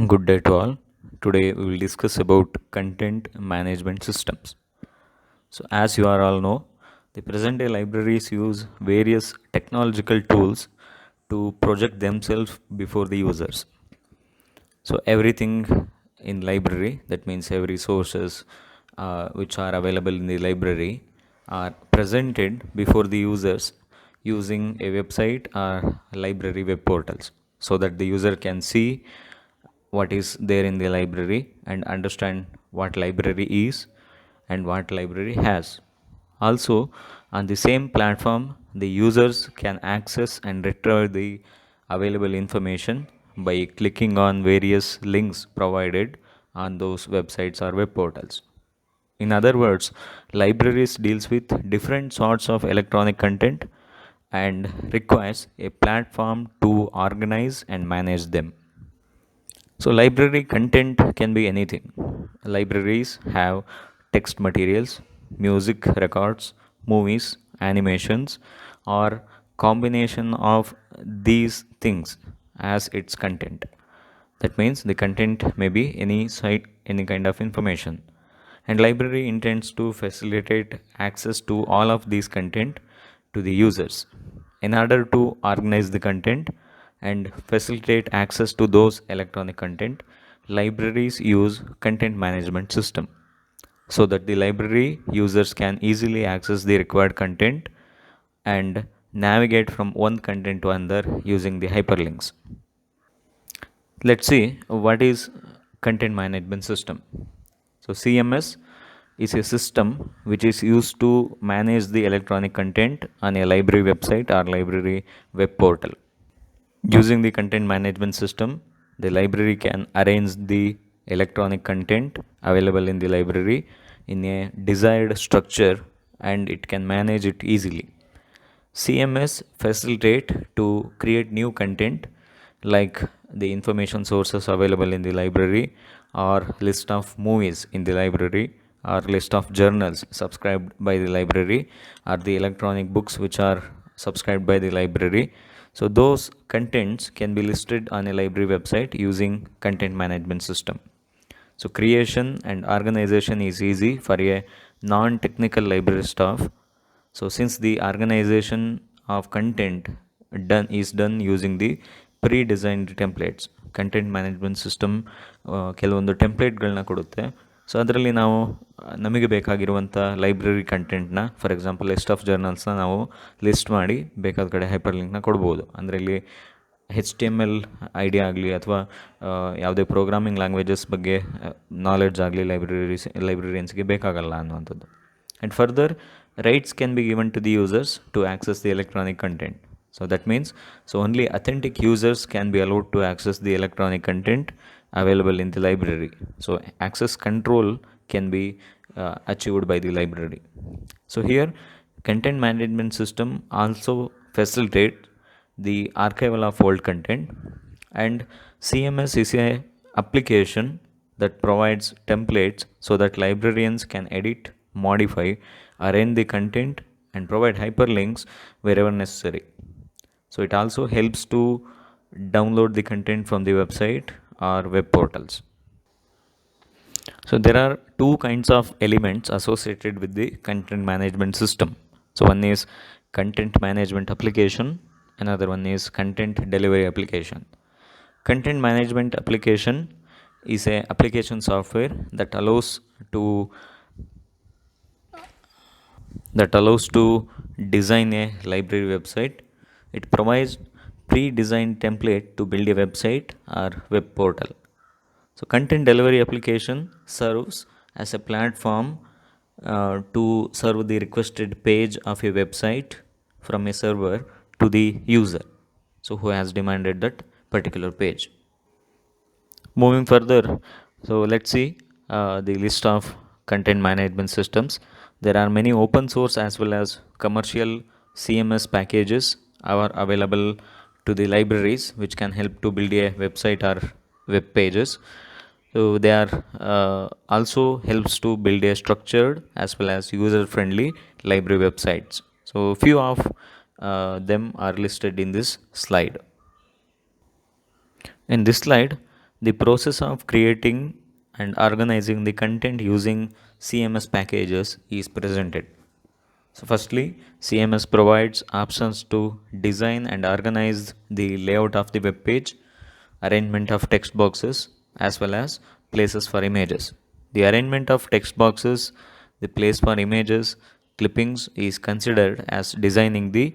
Good day to all. Today we will discuss about content management systems. So as you are all know, the present day libraries use various technological tools to project themselves before the users. So everything in library, that means every sources which are available in the library are presented before the users using a website or library web portals so that the user can see what is there in the library and understand what library is and what library has. Also, on the same platform, the users can access and retrieve the available information by clicking on various links provided on those websites or web portals. In other words, libraries deals with different sorts of electronic content and requires a platform to organize and manage them. So, library content can be anything. Libraries have text materials, music records, movies, animations, or combination of these things as its content. That means the content may be any site, any kind of information. And library intends to facilitate access to all of these content to the users. In order to organize the content and facilitate access to those electronic content, libraries use content management system so that the library users can easily access the required content and navigate from one content to another using the hyperlinks. Let's see what is content management system. So CMS is a system which is used to manage the electronic content on a library website or library web portal. Using the content management system, the library can arrange the electronic content available in the library in a desired structure and it can manage it easily. CMS facilitate to create new content like the information sources available in the library or list of movies in the library or list of journals subscribed by the library or the electronic books which are subscribed by the library. So those contents can be listed on a library website using content management system. So creation and organization is easy for a non-technical library staff. So since the organization of content done using the pre-designed templates, content management system ಕೆಲವೊಂದು ಟೆಂಪ್ಲೇಟ್ಗಳನ್ನ ಕೊಡುತ್ತೆ. So ಅದರಲ್ಲಿ ನಾವು ನಮಗೆ ಬೇಕಾಗಿರುವಂಥ library ಕಂಟೆಂಟ್ನ, for example list of ಜರ್ನಲ್ಸ್ನ ನಾವು ಲಿಸ್ಟ್ ಮಾಡಿ ಬೇಕಾದ ಕಡೆ ಹೈಪರ್ ಲಿಂಕ್ನ ಕೊಡ್ಬೋದು. ಅಂದರೆ ಇಲ್ಲಿ HTML ಐಡಿಯಾ ಆಗಲಿ ಅಥವಾ ಯಾವುದೇ ಪ್ರೋಗ್ರಾಮಿಂಗ್ ಲ್ಯಾಂಗ್ವೇಜಸ್ ಬಗ್ಗೆ ನಾಲೆಡ್ಜ್ ಆಗಲಿ ಲೈಬ್ರರಿಯನ್ಸ್ಗೆ ಬೇಕಾಗಲ್ಲ ಅನ್ನುವಂಥದ್ದು. And further, rights can be given to the users to access the electronic content. So that means only authentic users can be allowed to access the electronic content available in the library. So access control can be achieved by the library. So here content management system also facilitate the archival of old content, and CMS is a application that provides templates so that librarians can edit, modify, arrange the content and provide hyperlinks wherever necessary. So it also helps to download the content from the website or web portals. So there are two kinds of elements associated with the content management system. So one is content management application, another one is content delivery application. Content management application is a application software that allows to design a library website. It provides pre-designed template to build a website or web portal. So content delivery application serves as a platform to serve the requested page of a website from a server to the user, so who has demanded that particular page. Moving further, so let's see the list of content management systems. There are many open source as well as commercial CMS packages are available to the libraries which can help to build a website or web pages. So they are also helps to build a structured as well as user friendly library websites. So few of them are listed in this slide. In this slide, The process of creating and organizing the content using CMS packages is presented. So, firstly, CMS provides options to design and organize the layout of the web page, arrangement of text boxes, as well as places for images. The arrangement of text boxes, the place for images, clippings is considered as designing the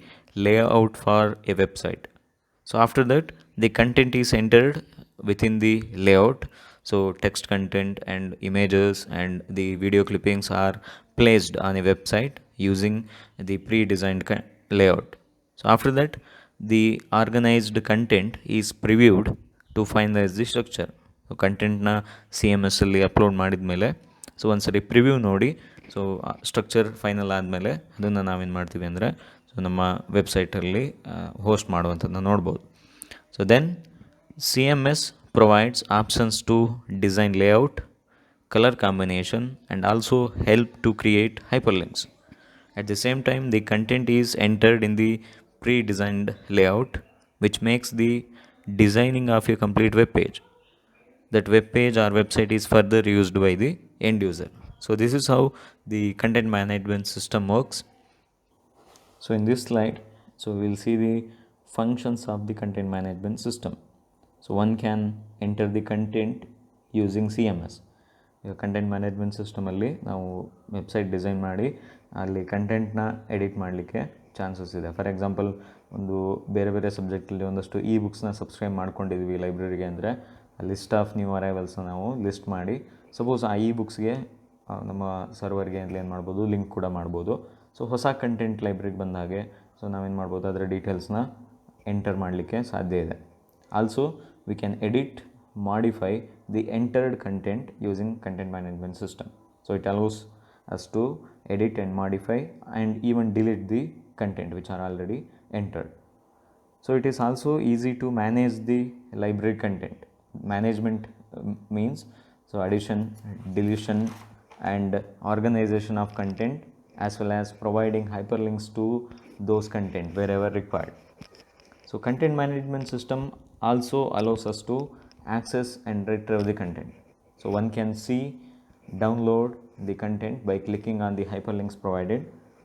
layout for a website. So after that, the content is entered within the layout. So text content and images and the video clippings are placed on a website using the pre-designed layout. So after that, the organized content is previewed to finalize the structure. So ಕಂಟೆಂಟ್ನ C M ಎಸ್ಸಲ್ಲಿ upload ಮಾಡಿದ ಮೇಲೆ so ಒಂದ್ಸರಿ preview ನೋಡಿ so structure final ಆದಮೇಲೆ ಅದನ್ನು ನಾವೇನು ಮಾಡ್ತೀವಿ ಅಂದರೆ ಸೊ ನಮ್ಮ ವೆಬ್ಸೈಟಲ್ಲಿ ಹೋಸ್ಟ್ ಮಾಡುವಂಥದ್ದನ್ನ ನೋಡ್ಬೋದು. So then C M S provides options to design layout, color combination, and also help to create hyperlinks. At the same time, the content is entered in the pre-designed layout, which makes the designing of a complete web page. That web page or website is further used by the end user. So this is how the content management system works. So in this slide, so we'll see the functions of the content management system. So one can enter the content using CMS. ಈಗ content management ಸಿಸ್ಟಮಲ್ಲಿ ನಾವು website design ಮಾಡಿ ಅಲ್ಲಿ ಕಂಟೆಂಟ್ನ edit ಮಾಡಲಿಕ್ಕೆ chances ಇದೆ. For example, ಒಂದು ಬೇರೆ ಬೇರೆ ಸಬ್ಜೆಕ್ಟಲ್ಲಿ ಒಂದಷ್ಟು ಇ ಬುಕ್ಸ್ನ ಸಬ್ಸ್ಕ್ರೈಬ್ ಮಾಡ್ಕೊಂಡಿದ್ವಿ ಲೈಬ್ರರಿಗೆ ಅಂದರೆ ಲಿಸ್ಟ್ ಆಫ್ ನ್ಯೂ ಅರೈವಲ್ಸ್ನ ನಾವು ಲಿಸ್ಟ್ ಮಾಡಿ ಸಪೋಸ್ ಆ ಇ ಬುಕ್ಸ್ಗೆ ನಮ್ಮ ಸರ್ವರ್ಗೆ ಅಲ್ಲಿ ಏನು ಮಾಡ್ಬೋದು, ಲಿಂಕ್ ಕೂಡ ಮಾಡ್ಬೋದು. ಸೊ ಹೊಸ ಕಂಟೆಂಟ್ ಲೈಬ್ರರಿಗೆ ಬಂದ ಹಾಗೆ ಸೊ ನಾವೇನು ಮಾಡ್ಬೋದು, ಅದರ ಡೀಟೇಲ್ಸ್ನ ಎಂಟರ್ ಮಾಡಲಿಕ್ಕೆ ಸಾಧ್ಯ ಇದೆ. Also we can edit, modify the entered content using content management system. So it allows us to edit and modify and even delete the content which are already entered. So it is also easy to manage the library content. Management means so addition, deletion and organization of content, as well as providing hyperlinks to those content wherever required. So content management system also allows us to access and retrieve the content. So one can see, download the content by clicking on the hyperlinks provided.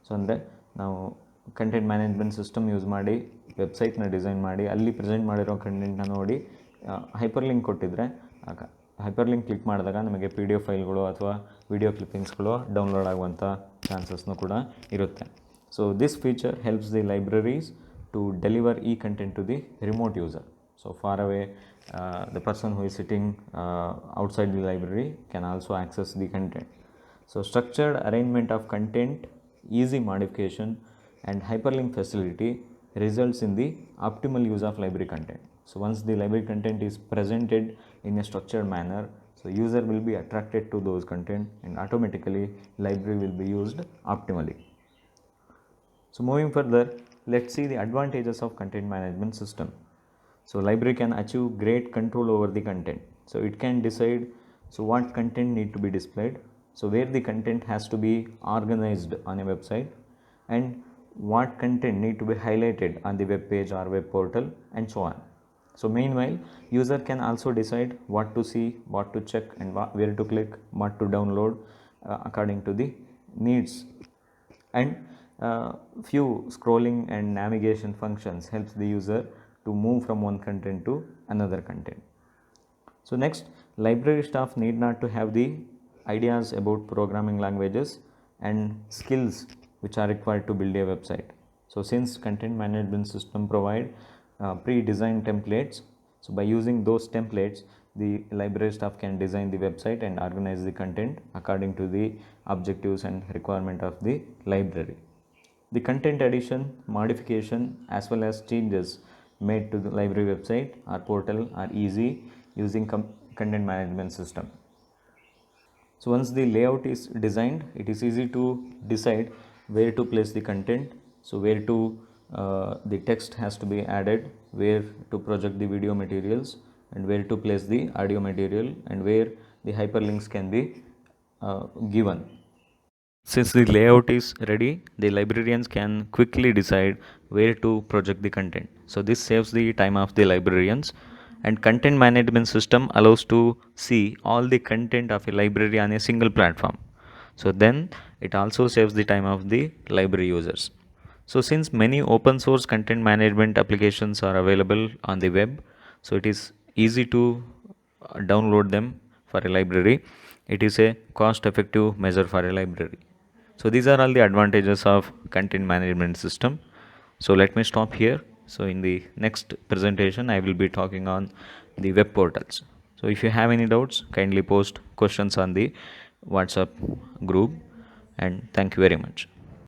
So ಅಂದರೆ ನಾವು content management system use ಮಾಡಿ ವೆಬ್ಸೈಟ್ನ design ಮಾಡಿ ಅಲ್ಲಿ present ಮಾಡಿರೋ ಕಂಟೆಂಟ್ನ ನೋಡಿ hyper link ಕೊಟ್ಟಿದ್ದರೆ hyper link click ಮಾಡಿದಾಗ ನಮಗೆ PDF ಫೈಲ್ಗಳು ಅಥವಾ ವಿಡಿಯೋ ಕ್ಲಿಪ್ಪಿಂಗ್ಸ್ಗಳು ಡೌನ್ಲೋಡ್ ಆಗುವಂಥ ಚಾನ್ಸಸ್ನೂ ಕೂಡ ಇರುತ್ತೆ. So this feature helps the libraries to deliver ಈ content to the remote user. So far away, the person who is sitting outside the library can also access the content. So structured arrangement of content, easy modification and hyperlink facility results in the optimal use of library content. So once the library content is presented in a structured manner, so user will be attracted to those content and automatically library will be used optimally. So moving further, let's see the advantages of content management system. So library can achieve great control over the content. So it can decide so what content need to be displayed, so where the content has to be organized on a website, and what content need to be highlighted on the web page or web portal, and so on. So meanwhile, user can also decide what to see, what to check, and where to click, what to download according to the needs. And few scrolling and navigation functions helps the user to move from one content to another content. So next, library staff need not to have the ideas about programming languages and skills which are required to build a website. So since content management system provide pre-designed templates, so by using those templates, the library staff can design the website and organize the content according to the objectives and requirement of the library. The content addition, modification as well as changes made to the library website or portal are easy using content management system. So once the layout is designed, it is easy to decide where to place the content. So where to the text has to be added, where to project the video materials, and where to place the audio material, and where the hyperlinks can be given. Since the layout is ready, the librarians can quickly decide where to project the content. So this saves the time of the librarians And content management system allows to see all the content of a library on a single platform. So then it also saves the time of the library users. So since many open source content management applications are available on the web, so it is easy to download them for a library. It is a cost effective measure for a library. So these are all the advantages of content management system. So let me stop here. So in the next presentation I will be talking on the web portals. So if you have any doubts, kindly post questions on the WhatsApp group, and thank you very much.